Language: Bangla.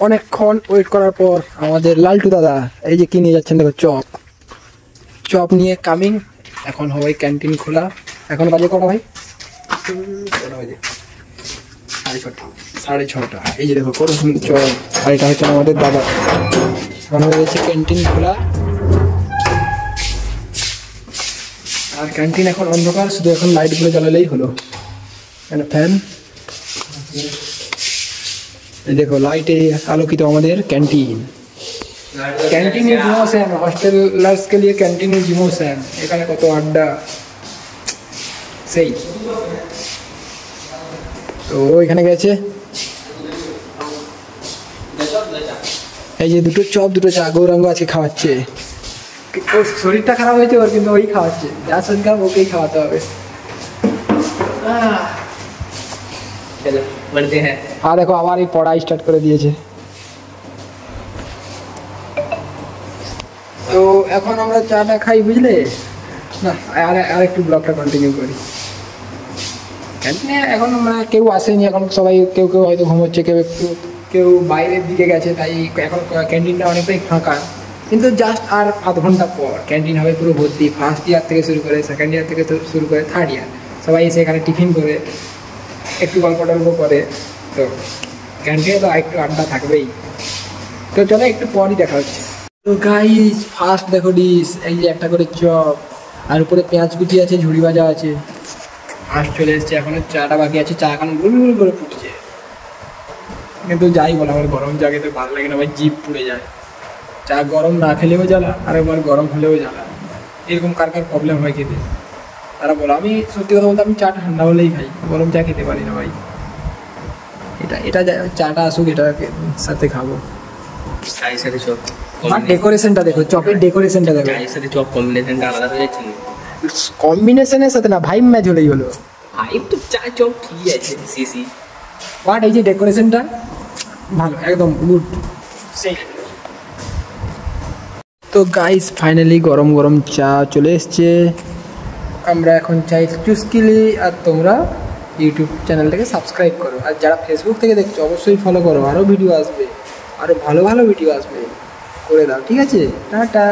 অনেকক্ষণ ওয়েট করার পর আমাদের লালটু দাদা এই যে কি নিয়ে যাচ্ছেন দেখো, চপ নিয়ে কামিং। এখন হবে ক্যান্টিন খোলা। এখন বাজে কটা ভাই? কটা বাজে? 6:30। এই যে দেখো কত সুন্দর চপ। আর এটা হচ্ছে আমাদের দাদা। এখন হয়ে গেছে ক্যান্টিন খোলা। আর ক্যান্টিন এখন অন্ধকার, শুধু এখন লাইটগুলো জ্বালালেই হলো। ফ্যান, দেখো লাইটে আলোকিত আমাদের ক্যান্টিন। कैंटीन इमोशन, हॉस्टलर्स के लिए कैंटीन इमोशन। এখানে কত আড্ডা সেই। তো ওইখানে গেছে, এই যে দুটো চপ দুটো চা গৌরাঙ্গ আজকে খাওয়াচ্ছে। ওর শরীরটা খারাপ হয়েছে ওর, কিন্তু ওই খাওয়াচ্ছে। যার শরীর খারাপ ওকেই খাওয়াতে হবে। আর দেখো আবার এই পড়াই স্টার্ট করে দিয়েছে। তো এখন আমরা চাটা খাই, বুঝলে না? আর একটু ব্লগটা কন্টিনিউ করি। ক্যান্টিনে এখন আমরা কেউ আসেনি, এখন সবাই কেউ হয়তো ঘুমোচ্ছে, কেউ বাইরের দিকে গেছে, তাই এখন ক্যান্টিনটা অনেকটাই ফাঁকা। কিন্তু জাস্ট আর আধ ঘন্টা পর ক্যান্টিন হবে পুরো ভর্তি। ফার্স্ট ইয়ার থেকে শুরু করে, সেকেন্ড ইয়ার থেকে শুরু করে থার্ড ইয়ার সবাই এসে এখানে টিফিন করে একটু গল্প টল্প করে। তো ক্যান্টিনে তো একটু আড্ডা থাকবেই। তো চলো একটু পরই দেখা হচ্ছে। তো গাইস ফার্স্ট দেখো ডিশ, এই যে একটা করে চপ, আর উপরে পেঁয়াজ কুচি আছে, ঝুড়ি ভাজা আছে। ফার্স্ট চলে এসছে, এখনো চাটা বাকি আছে। চা এখন গুল গুল করে ফুটছে। কিন্তু যাই বলো, আমার গরম চা খেতে ভালো লাগে না ভাই, জিভ পুড়ে যায়। চা গরম না খেলেও জ্বালা, আর একবার গরম হলেও জ্বালা। এরকম কার কার প্রবলেম হয় খেতে তারা বলো। আমি সত্যি কথা বলতে আমি চা ঠান্ডা হলেই খাই, গরম চা খেতে পারি না ভাই। এটা চাটা আসুক, এটাকে সাথে খাবো। চায়ের সাথে চপ, আর ডেকোরেশনটা দেখো, চপের ডেকোরেশনটা দেখো। চায়ের সাথে চপ কম্বিনেশনটা আলাদা হয়ে যাচ্ছে। কম্বিনেশনের সাথে না, ভাইব ম্যাচ হলেই হলো। ভাইব তো চা চপ ঠিকই আছে সিসি, বাট এই যে ডেকোরেশনটা ভালো, একদম গুড সেই। তো গাইস ফাইনালি গরম গরম চা চলে এসছে। আমরা এখন চাই চুস্কিলি। আর তোমরা ইউটিউব চ্যানেলটাকে সাবস্ক্রাইব করো, আর যারা ফেসবুক থেকে দেখছো অবশ্যই ফলো করো। আরও ভিডিও আসবে, আরও ভালো ভালো ভিডিও আসবে, করে দাও, ঠিক আছে? টাটা।